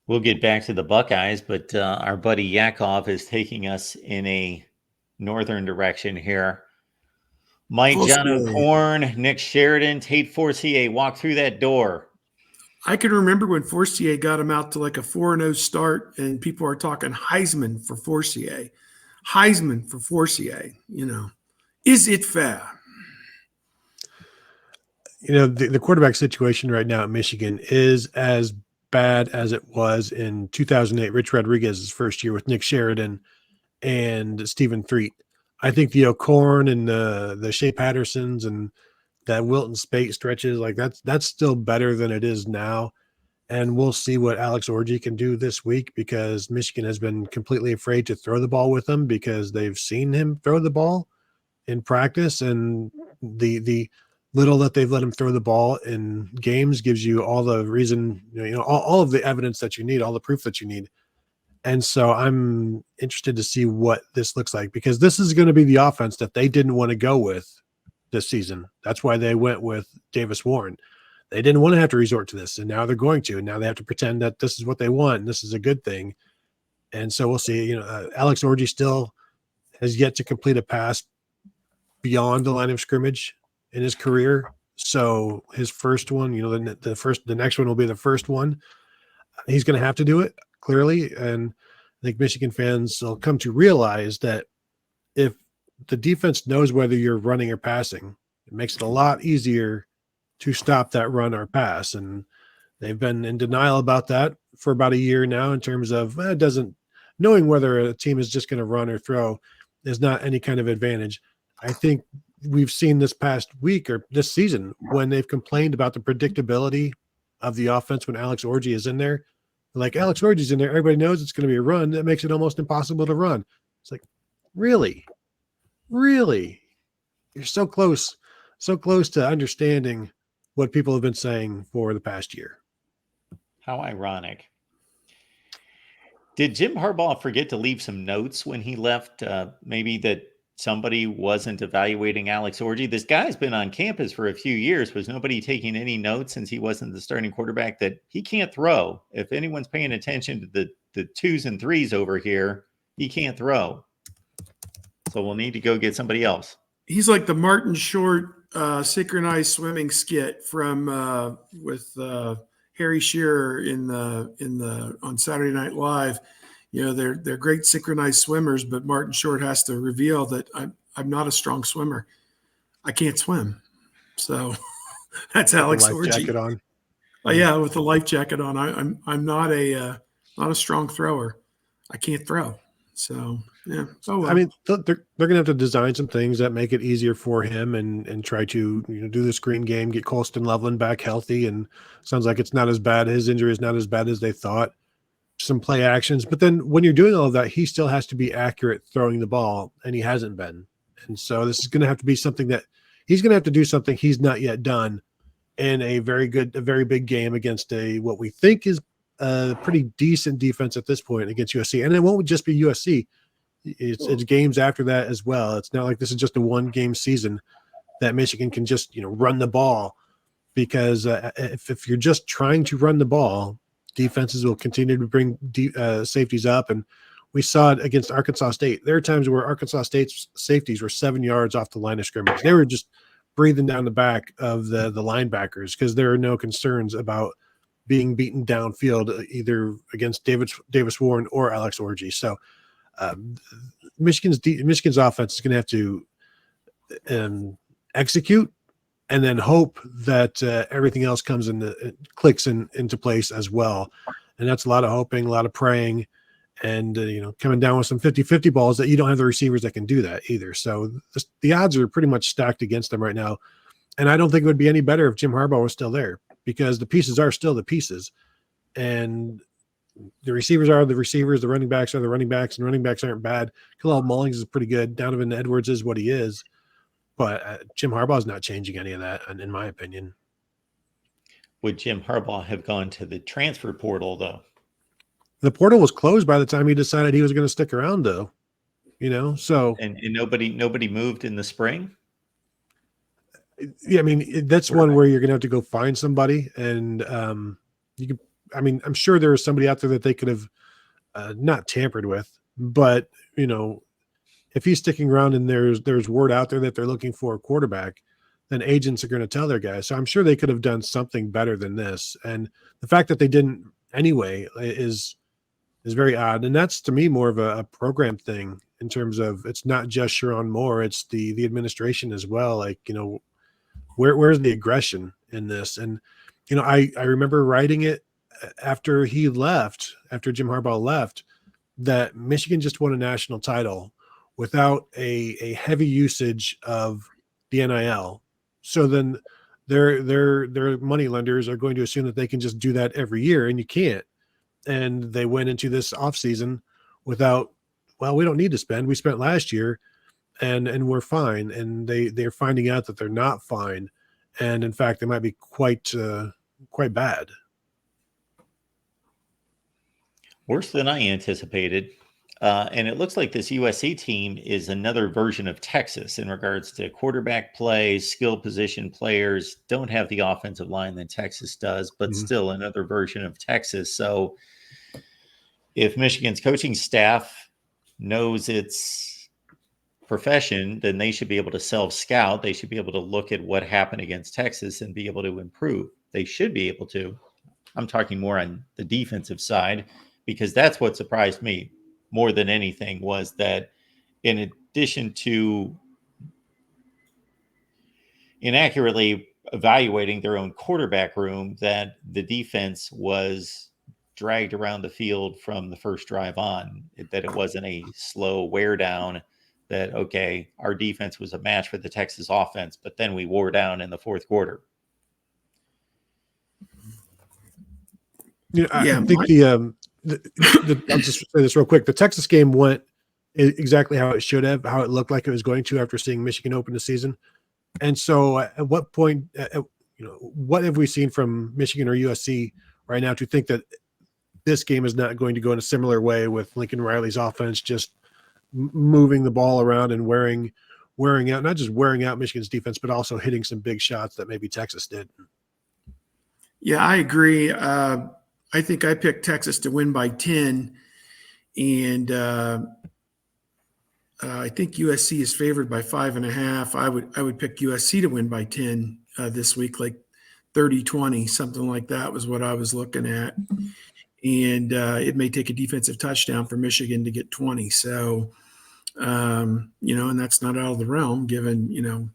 We'll get back to the Buckeyes, but our buddy Yakov is taking us in a northern direction here. Mike John Forcier. O'Korn, Nick Sheridan, Tate Forcier, walk through that door. I can remember when Forcier got him out to like a 4-0 start, and people are talking Heisman for Forcier. Heisman for Forcier, Is it fair? The quarterback situation right now at Michigan is as bad as it was in 2008, Rich Rodriguez's first year with Nick Sheridan and Stephen Threet. I think the O'Korn and the Shea Pattersons and that Wilton Spate stretches, like that's still better than it is now. And we'll see what Alex Orji can do this week, because Michigan has been completely afraid to throw the ball with him because they've seen him throw the ball in practice, and the little that they've let him throw the ball in games gives you all the reason, all of the evidence that you need, all the proof that you need. And so I'm interested to see what this looks like, because this is going to be the offense that they didn't want to go with this season. That's why they went with Davis Warren. They didn't want to have to resort to this, and now they're going to. And now they have to pretend that this is what they want, and this is a good thing. And so we'll see. Alex Orji still has yet to complete a pass beyond the line of scrimmage in his career. So his first one, the next one will be the first one. He's going to have to do it, clearly. And I think Michigan fans will come to realize that if the defense knows whether you're running or passing, it makes it a lot easier to stop that run or pass. And they've been in denial about that for about a year now, in terms of knowing whether a team is just going to run or throw is not any kind of advantage. I think we've seen this past week or this season when they've complained about the predictability of the offense when Alex Orji is in there. Like, Alex Orji's in there, everybody knows it's going to be a run. That makes it almost impossible to run. It's like, really? You're so close to understanding what people have been saying for the past year. How ironic. Did Jim Harbaugh forget to leave some notes when he left? Maybe that somebody wasn't evaluating Alex Orji. This guy's been on campus for a few years. Was nobody taking any notes, since he wasn't the starting quarterback, that he can't throw? If anyone's paying attention to the twos and threes over here, he can't throw. So we'll need to go get somebody else. He's like the Martin Short synchronized swimming skit from with Harry Shearer in the on Saturday Night Live. They're great synchronized swimmers, but Martin Short has to reveal that I'm not a strong swimmer. I can't swim. So that's Alex Orji. Jacket on. Yeah, with the life jacket on. I'm not a strong thrower. I can't throw. So yeah. Oh well. I mean, they're going to have to design some things that make it easier for him, and try to do the screen game, get Colston Loveland back healthy, and sounds like it's not as bad. His injury is not as bad as they thought. Some play actions, but then when you're doing all of that, he still has to be accurate throwing the ball, and he hasn't been. And so this is going to have to be something that he's going to have to do something he's not yet done in a very big game against what we think is a pretty decent defense at this point against USC. And it won't just be USC. It's games after that as well. It's not like this is just a one-game season that Michigan can just run the ball, because if you're just trying to run the ball, defenses will continue to bring safeties up. And we saw it against Arkansas State. There are times where Arkansas State's safeties were 7 yards off the line of scrimmage. They were just breathing down the back of the linebackers, because there are no concerns about being beaten downfield either against Davis Warren or Alex Orji. So Michigan's offense is going to have to execute, and then hope that everything else clicks into place as well. And that's a lot of hoping, a lot of praying, and coming down with some 50-50 balls that you don't have the receivers that can do that either. So the odds are pretty much stacked against them right now. And I don't think it would be any better if Jim Harbaugh was still there, because the pieces are still the pieces. And the receivers are the receivers, the running backs are the running backs, and running backs aren't bad. Kalel Mullings is pretty good. Donovan Edwards is what he is. But Jim Harbaugh is not changing any of that, in my opinion. Would Jim Harbaugh have gone to the transfer portal, though? The portal was closed by the time he decided he was going to stick around, though. So and nobody moved in the spring. Yeah, I mean, that's one where you're going to have to go find somebody, and you could I mean, I'm sure there is somebody out there that they could have not tampered with, but if he's sticking around and there's word out there that they're looking for a quarterback, then agents are going to tell their guys. So I'm sure they could have done something better than this. And the fact that they didn't anyway is very odd. And that's, to me, more of a program thing in terms of it's not just Sharon Moore, it's the administration as well. Like, where's the aggression in this? And, I remember writing it after Jim Harbaugh left, that Michigan just won a national title without a heavy usage of the NIL. So then their money lenders are going to assume that they can just do that every year, and you can't. And they went into this offseason without, we don't need to spend. We spent last year and we're fine. And they're finding out that they're not fine. And in fact, they might be quite bad. Worse than I anticipated. And it looks like this USC team is another version of Texas in regards to quarterback play, skill position players. Don't have the offensive line that Texas does, but still another version of Texas. So if Michigan's coaching staff knows its profession, then they should be able to self-scout. They should be able to look at what happened against Texas and be able to improve. They should be able to. I'm talking more on the defensive side, because that's what surprised me more than anything, was that in addition to inaccurately evaluating their own quarterback room, that the defense was dragged around the field from the first drive on, that it wasn't a slow wear down, that, okay, our defense was a match for the Texas offense, but then we wore down in the fourth quarter. I think I'll just say this real quick. The Texas game went exactly how it should have, how it looked like it was going to after seeing Michigan open the season. And so at what point, what have we seen from Michigan or USC right now to think that this game is not going to go in a similar way with Lincoln Riley's offense just moving the ball around and wearing out, not just wearing out Michigan's defense, but also hitting some big shots that maybe Texas did? Yeah, I agree. I think I picked Texas to win by 10, and I think USC is favored by 5.5. I would pick USC to win by 10 this week, like 30-20, something like that was what I was looking at. And it may take a defensive touchdown for Michigan to get 20. So, and that's not out of the realm given,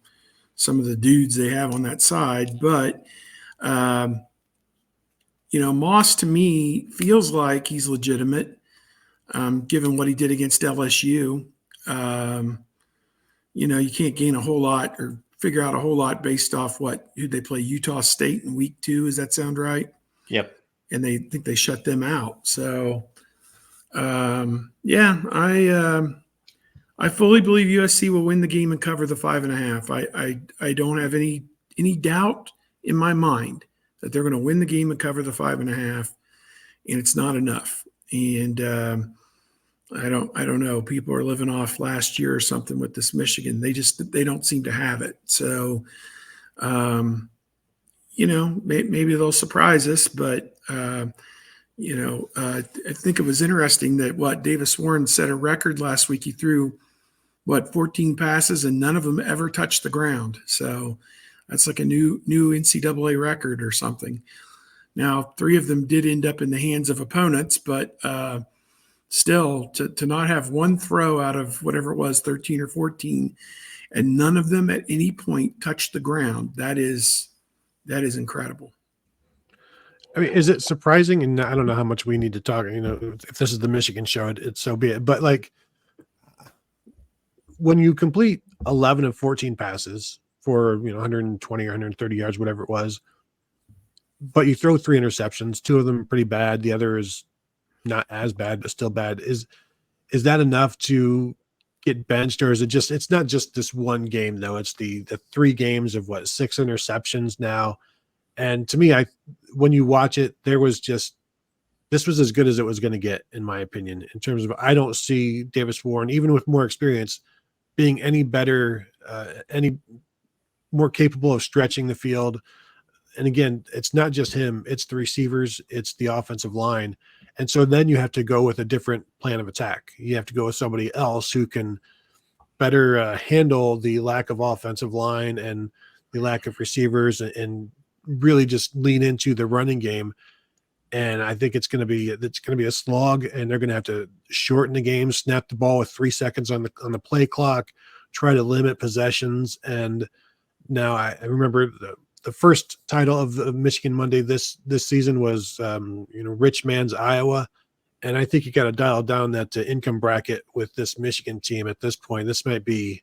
some of the dudes they have on that side. But, Moss to me feels like he's legitimate, given what he did against LSU. You can't gain a whole lot or figure out a whole lot based off who they play Utah State in week 2. Does that sound right? Yep. And they think they shut them out. So, I fully believe USC will win the game and cover the 5.5. I don't have any doubt in my mind that they're going to win the game and cover the 5.5, and it's not enough. And I don't know. People are living off last year or something with this Michigan. They don't seem to have it. So, maybe they'll surprise us, but I think it was interesting that Davis Warren set a record last week. He threw 14 passes and none of them ever touched the ground. So that's like a new NCAA record or something. Now, 3 of them did end up in the hands of opponents, but still to not have one throw out of whatever it was, 13 or 14, and none of them at any point touched the ground. That is incredible. I mean, is it surprising? And I don't know how much we need to talk, if this is the Michigan show, it's so be it. But like, when you complete 11 of 14 passes for, 120 or 130 yards, whatever it was, but you throw 3 interceptions, 2 of them pretty bad. The other is not as bad, but still bad. Is that enough to get benched, or is it just, it's not just this one game though. It's the 3 games of 6 interceptions now. And to me, when you watch it, this was as good as it was going to get, in my opinion, in terms of, I don't see Davis Warren, even with more experience, being any better, any more capable of stretching the field. And again, it's not just him, it's the receivers, it's the offensive line. And so then you have to go with a different plan of attack. You have to go with somebody else who can better handle the lack of offensive line and the lack of receivers, and really just lean into the running game. And I think it's going to be a slog, and they're going to have to shorten the game, snap the ball with 3 seconds on the play clock, try to limit possessions. And now I remember the first title of the Michigan Monday this season was Rich Man's Iowa. And I think you got to dial down that income bracket with this Michigan team at this point. This might be,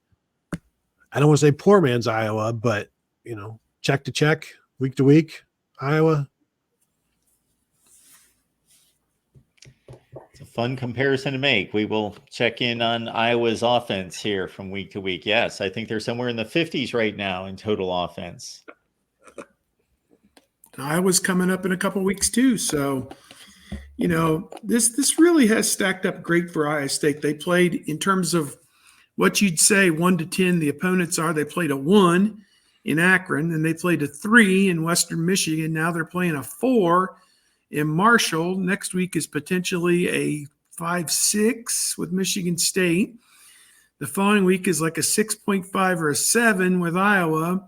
I don't want to say poor man's Iowa, but, check to check, week to week, Iowa. It's a fun comparison to make. We will check in on Iowa's offense here from week to week. Yes, I think they're somewhere in the 50s right now in total offense. Iowa's coming up in a couple weeks too. So, this really has stacked up great for Iowa State. They played, in terms of what you'd say 1 to 10 the opponents are, they played a 1 in Akron, and they played a 3 in Western Michigan. Now they're playing a 4 in Marshall. Next week is potentially a 5-6 with Michigan State. The following week is like a 6.5 or a 7 with Iowa.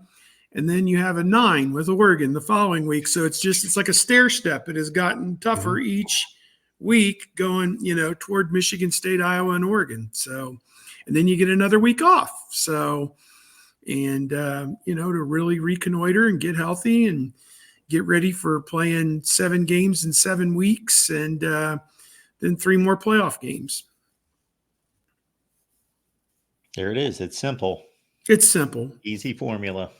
And then you have a 9 with Oregon the following week. So it's like a stair step. It has gotten tougher each week going, toward Michigan State, Iowa, and Oregon. So, and then you get another week off. So, and, to really reconnoiter and get healthy and get ready for playing 7 games in 7 weeks, and then 3 more playoff games. There it is. It's simple. It's simple. Easy formula.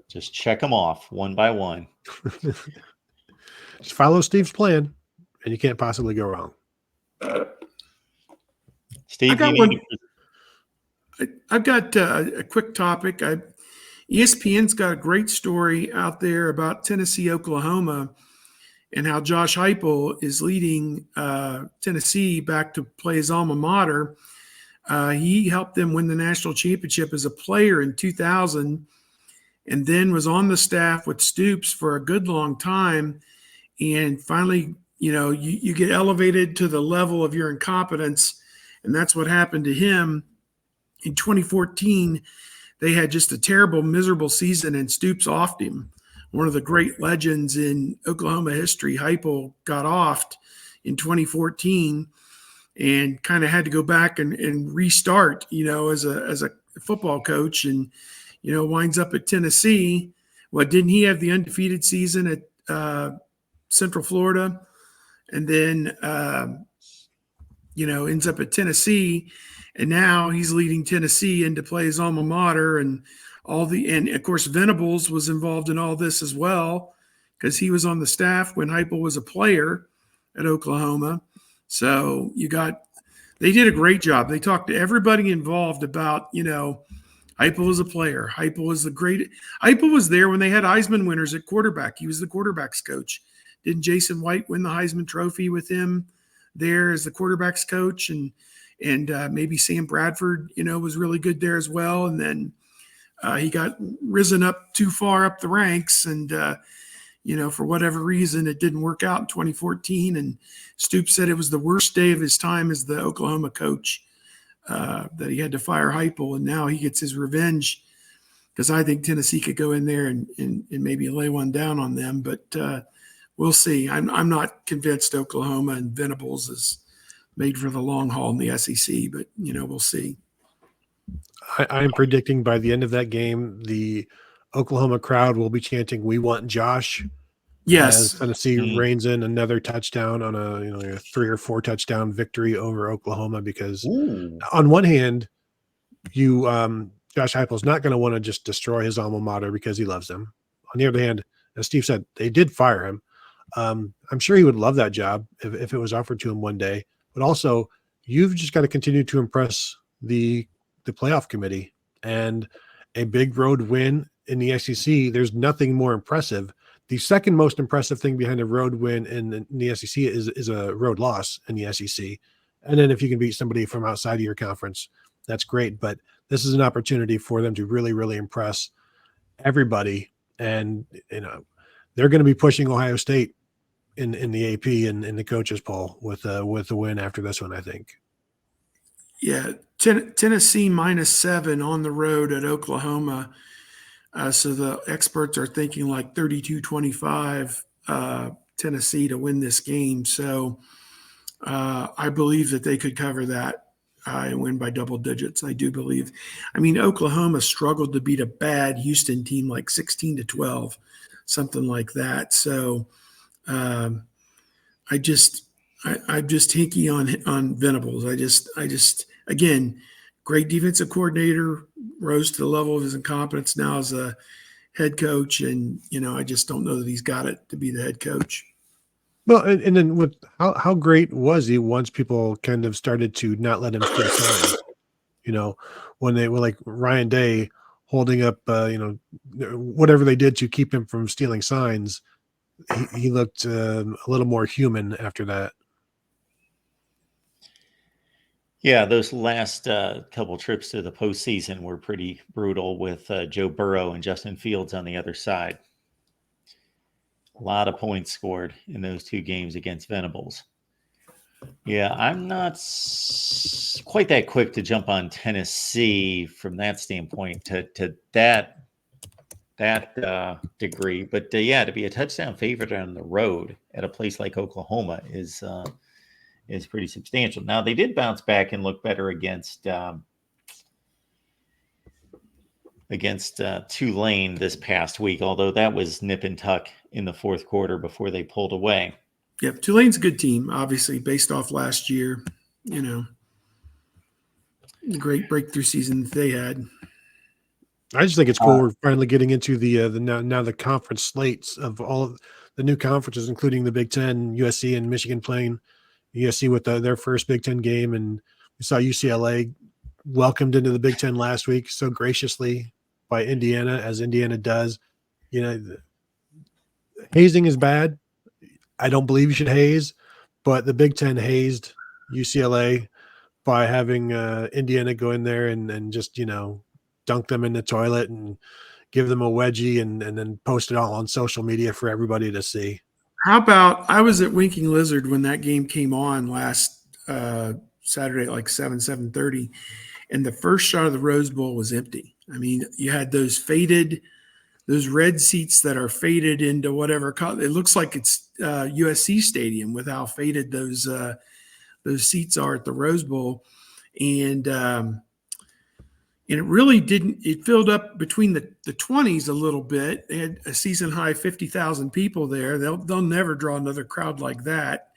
Just check them off one by one. Just follow Steve's plan, and you can't possibly go wrong. Steve, I've got a quick topic. ESPN's got a great story out there about Tennessee, Oklahoma, and how Josh Heupel is leading Tennessee back to play his alma mater. He helped them win the national championship as a player in 2000, and then was on the staff with Stoops for a good long time. And finally, you get elevated to the level of your incompetence, and that's what happened to him. In 2014, they had just a terrible, miserable season, and Stoops offed him. One of the great legends in Oklahoma history, Heupel, got offed in 2014 and kind of had to go back and restart, as a football coach, and, winds up at Tennessee. Well, didn't he have the undefeated season at Central Florida? And then, ends up at Tennessee. And now he's leading Tennessee into play his alma mater, and and of course, Venables was involved in all this as well, because he was on the staff when Heupel was a player at Oklahoma. So they did a great job. They talked to everybody involved about, Heupel was a player. Heupel was there when they had Heisman winners at quarterback. He was the quarterback's coach. Didn't Jason White win the Heisman Trophy with him there as the quarterback's coach? And maybe Sam Bradford, was really good there as well. And then he got risen up too far up the ranks, and, for whatever reason, it didn't work out in 2014. And Stoops said it was the worst day of his time as the Oklahoma coach, that he had to fire Heupel, and now he gets his revenge, because I think Tennessee could go in there and maybe lay one down on them. But we'll see. I'm not convinced Oklahoma and Venables is made for the long haul in the SEC, but we'll see. I'm predicting by the end of that game, the Oklahoma crowd will be chanting, "We want Josh." Yes. As Tennessee reigns in another touchdown on a 3 or 4 touchdown victory over Oklahoma, because on one hand, Josh Heupel's not going to want to just destroy his alma mater because he loves them. On the other hand, as Steve said, they did fire him. I'm sure he would love that job if it was offered to him one day. But also, you've just got to continue to impress the playoff committee, and a big road win in the SEC. There's nothing more impressive. The second most impressive thing behind a road win in the SEC is a road loss in the SEC. And then if you can beat somebody from outside of your conference, that's great. But this is an opportunity for them to really, really impress everybody and they're going to be pushing Ohio State in the AP and in the coaches poll with the win after this one, I think. Yeah, Tennessee -7 on the road at Oklahoma. So the experts are thinking like 32-25 Tennessee to win this game. So I believe that they could cover that and win by double digits. I do believe. I mean, Oklahoma struggled to beat a bad Houston team like 16-12, something like that. So I'm just hinky on Venables. I just again, great defensive coordinator, rose to the level of his incompetence now as a head coach, and I just don't know that he's got it to be the head coach. Well, and then with how great was he once people kind of started to not let him steal signs? When they were like Ryan Day holding up, whatever they did to keep him from stealing signs, he looked a little more human after that. Yeah, those last couple trips to the postseason were pretty brutal with Joe Burrow and Justin Fields on the other side. A lot of points scored in those two games against Venables. Yeah, I'm not quite that quick to jump on Tennessee from that standpoint to that degree. But yeah, to be a touchdown favorite on the road at a place like Oklahoma is pretty substantial. Now, they did bounce back and look better against Tulane this past week, although that was nip and tuck in the fourth quarter before they pulled away. Yep, Tulane's a good team, obviously, based off last year. Great breakthrough season that they had. I just think it's cool we're finally getting into the now the conference slates of all of the new conferences, including the Big Ten, USC and Michigan playing. USC with their first Big Ten game, and we saw UCLA welcomed into the Big Ten last week so graciously by Indiana, as Indiana does. Hazing is bad. I don't believe you should haze, but the Big Ten hazed UCLA by having Indiana go in there and just dunk them in the toilet and give them a wedgie and then post it all on social media for everybody to see. How about, I was at Winking Lizard when that game came on last Saturday at like 7:30, and the first shot of the Rose Bowl was empty. I mean, you had those red seats that are faded into whatever color. It looks like it's USC Stadium with how faded those seats are at the Rose Bowl. And it really didn't. It filled up between the 20s a little bit. They had a season high 50,000 people there. They'll never draw another crowd like that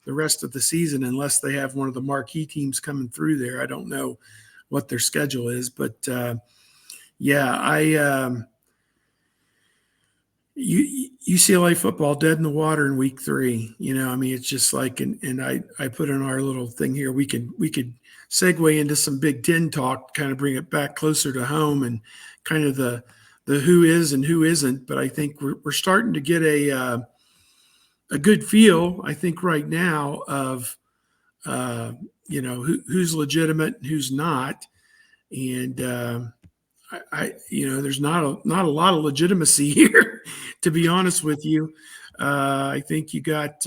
the rest of the season unless they have one of the marquee teams coming through there. I don't know what their schedule is, but UCLA football dead in the water in week 3. It's just like, and I put in our little thing here. We could segue into some Big Ten talk, kind of bring it back closer to home and kind of the who is and who isn't. But I think we're starting to get a good feel, I think, right now of who's legitimate and who's not. And there's not a lot of legitimacy here, to be honest with you. I think you got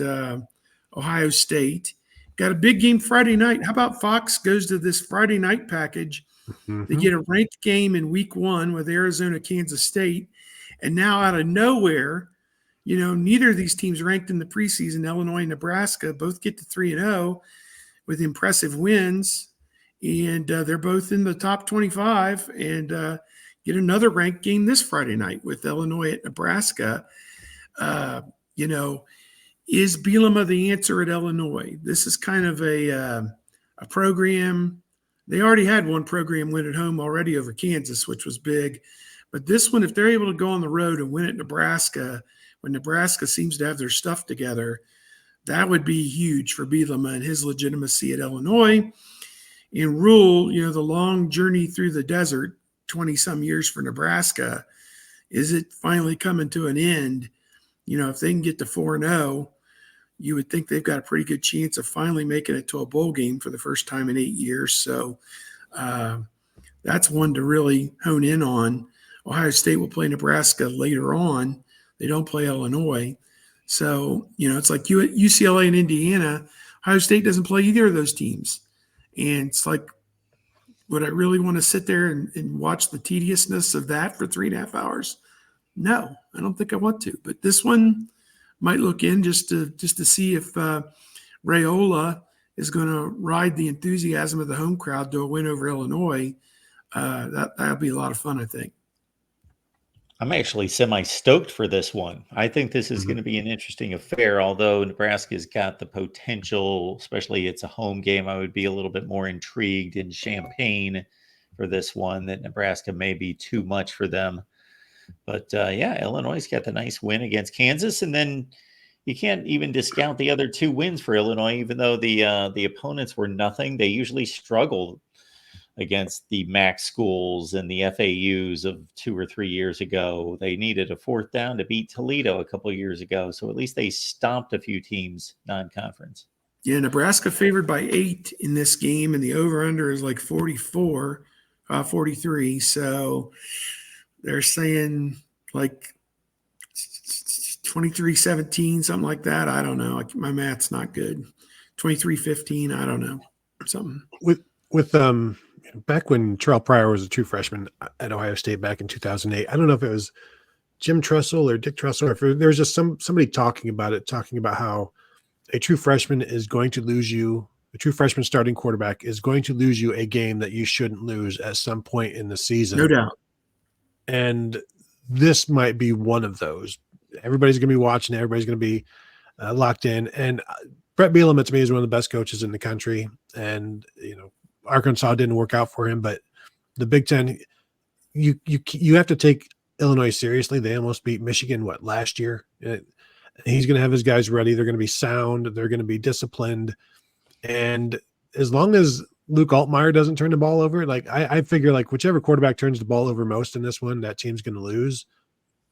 Ohio State. Got a big game Friday night. How about Fox goes to this Friday night package? Mm-hmm. They get a ranked game in week 1 with Arizona, Kansas State. And now out of nowhere, neither of these teams ranked in the preseason. Illinois and Nebraska both get to 3-0 with impressive wins. And they're both in the top 25 and get another ranked game this Friday night with Illinois at Nebraska. Is Bielema the answer at Illinois? This is kind of a program. They already had one program win at home already over Kansas, which was big. But this one, if they're able to go on the road and win at Nebraska, when Nebraska seems to have their stuff together, that would be huge for Bielema and his legitimacy at Illinois. In Rule, the long journey through the desert, 20-some years for Nebraska, is it finally coming to an end? If they can get to 4-0, you would think they've got a pretty good chance of finally making it to a bowl game for the first time in 8 years. So that's one to really hone in on. Ohio State will play Nebraska later on. They don't play Illinois. So, it's like UCLA and Indiana. Ohio State doesn't play either of those teams. And it's like, would I really want to sit there and watch the tediousness of that for 3.5 hours? No, I don't think I want to. But this one might look in just to see if Raiola is going to ride the enthusiasm of the home crowd to a win over Illinois. That'll be a lot of fun, I think. I'm actually semi-stoked for this one. I think this is going to be an interesting affair, although Nebraska's got the potential, especially it's a home game. I would be a little bit more intrigued in Champaign for this one, that Nebraska may be too much for them. But Illinois got the nice win against Kansas, and then you can't even discount the other 2 wins for Illinois, even though the opponents were nothing. They usually struggle against the MAC schools and the FAUs of 2 or 3 years ago. They needed a 4th down to beat Toledo a couple of years ago. So at least they stomped a few teams non-conference. Yeah, Nebraska favored by 8 in this game, and the over-under is like 43. So they're saying like 23-17, something like that. I don't know. My math's not good. 23-15, I don't know. Something. With back when Terrell Pryor was a true freshman at Ohio State back in 2008, I don't know if it was Jim Tressel or Dick Tressel, or if there was just somebody talking about how a true freshman is going to lose you, a true freshman starting quarterback is going to lose you a game that you shouldn't lose at some point in the season. No doubt. And this might be one of those. Everybody's going to be watching. Everybody's going to be locked in. And Brett Bielema, to me, is one of the best coaches in the country. And, Arkansas didn't work out for him, but the Big Ten, you have to take Illinois seriously. They almost beat Michigan, last year? He's going to have his guys ready. They're going to be sound. They're going to be disciplined. And as long as Luke Altmaier doesn't turn the ball over, I figure whichever quarterback turns the ball over most in this one, that team's going to lose.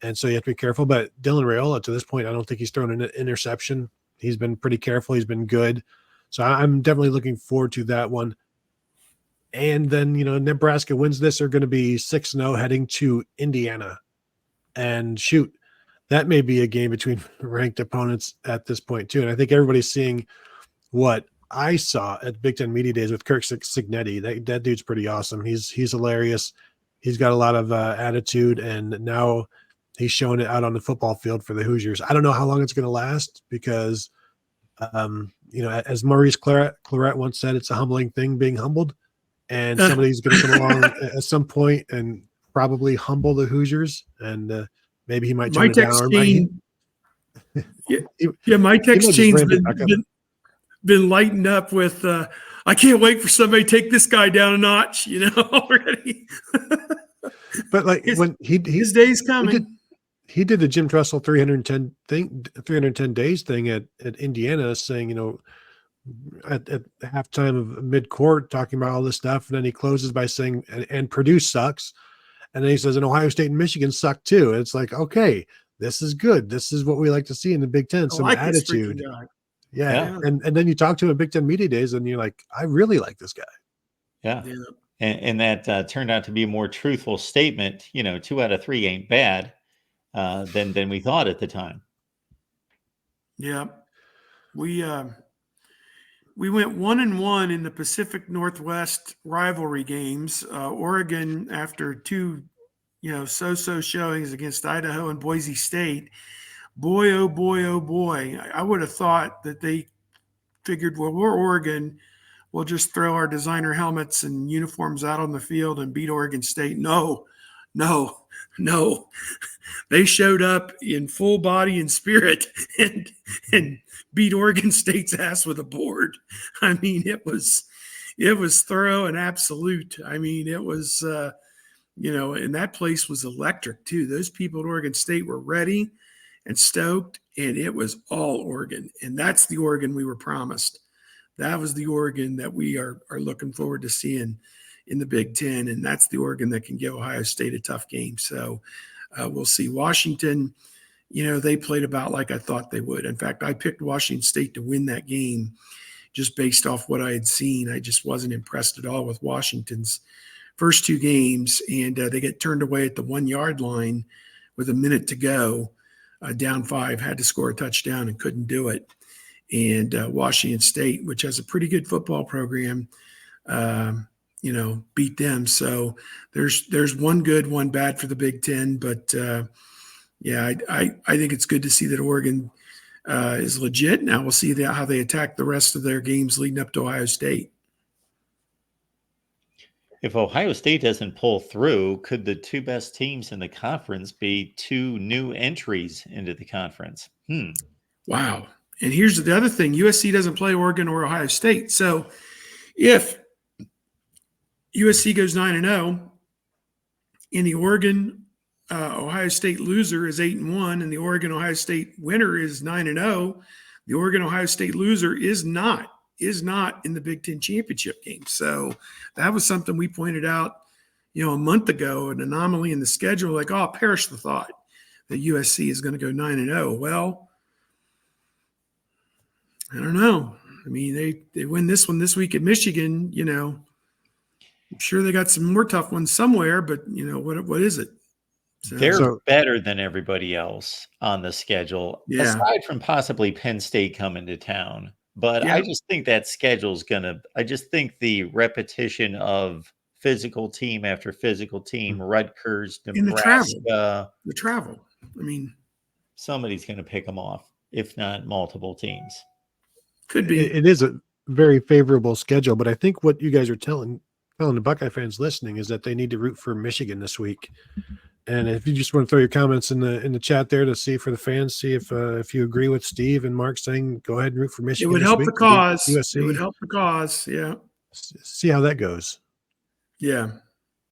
And so you have to be careful. But Dylan Raiola, to this point, I don't think he's thrown an interception. He's been pretty careful. He's been good. So I'm definitely looking forward to that one. And then, Nebraska wins this. They're going to be 6-0 heading to Indiana. And shoot, that may be a game between ranked opponents at this point too. And I think everybody's seeing what I saw at Big Ten Media Days with Kirk Cignetti. That dude's pretty awesome. He's hilarious. He's got a lot of attitude, and now he's showing it out on the football field for the Hoosiers. I don't know how long it's going to last because, as Maurice Clarett once said, it's a humbling thing being humbled. And somebody's going to come along at some point and probably humble the Hoosiers, and maybe he might tone it down. My text chain's been lightened up with I can't wait for somebody to take this guy down a notch, already. But when his day's coming. He did the Jim Tressel 310 days thing at Indiana, saying, at halftime of mid-court, talking about all this stuff, and then he closes by saying, and Purdue sucks, and then he says, and Ohio State and Michigan suck too. And it's like, okay, this is good. This is what we like to see in the Big Ten. Some attitude. Yeah. And then you talk to him at Big Ten Media Days, and you're like, I really like this guy. Yeah. And that turned out to be a more truthful statement. 2 out of 3 ain't bad than we thought at the time. Yeah. We went 1-1 in the Pacific Northwest rivalry games. Oregon, after 2, so-so showings against Idaho and Boise State, boy, oh boy, oh boy. I would have thought that they figured, well, we're Oregon. We'll just throw our designer helmets and uniforms out on the field and beat Oregon State. No. They showed up in full body and spirit and beat Oregon State's ass with a board. I mean, it was thorough and absolute. I mean, it was, and that place was electric too. Those people at Oregon State were ready and stoked, and it was all Oregon. And that's the Oregon we were promised. That was the Oregon that we are looking forward to seeing in the Big Ten. And that's the Oregon that can give Ohio State a tough game. So we'll see. Washington, they played about like I thought they would. In fact, I picked Washington State to win that game just based off what I had seen. I just wasn't impressed at all with Washington's first two games, and they get turned away at the 1 yard line with a minute to go, down 5, had to score a touchdown and couldn't do it. And Washington State, which has a pretty good football program, beat them. So there's one good, one bad for the Big Ten. But yeah, I think it's good to see that Oregon is legit. Now we'll see how they attack the rest of their games leading up to Ohio State. If Ohio State doesn't pull through, could the two best teams in the conference be two new entries into the conference? Wow. And here's the other thing. USC doesn't play Oregon or Ohio State. So if USC goes 9-0 and the Oregon Ohio State loser is 8-1 and the Oregon Ohio State winner is 9-0, the Oregon Ohio State loser is not in the Big Ten championship game. So that was something we pointed out, a month ago, an anomaly in the schedule. Like, perish the thought that USC is going to go 9-0. Well, I don't know. I mean, they win this one this week at Michigan. I'm sure they got some more tough ones somewhere, but what is it? They're better than everybody else on the schedule, aside from possibly Penn State coming to town. But I just think that schedule's I just think the repetition of physical team after physical team, Rutgers, Nebraska. The travel. I mean, somebody's going to pick them off, if not multiple teams. Could be. It is a very favorable schedule, but I think what you guys are telling the Buckeye fans listening is that they need to root for Michigan this week. And if you just want to throw your comments in the chat there to see for the fans, see if you agree with Steve and Mark saying go ahead and root for Michigan. It would help the cause. USC. It would help the cause. Yeah. See how that goes. Yeah.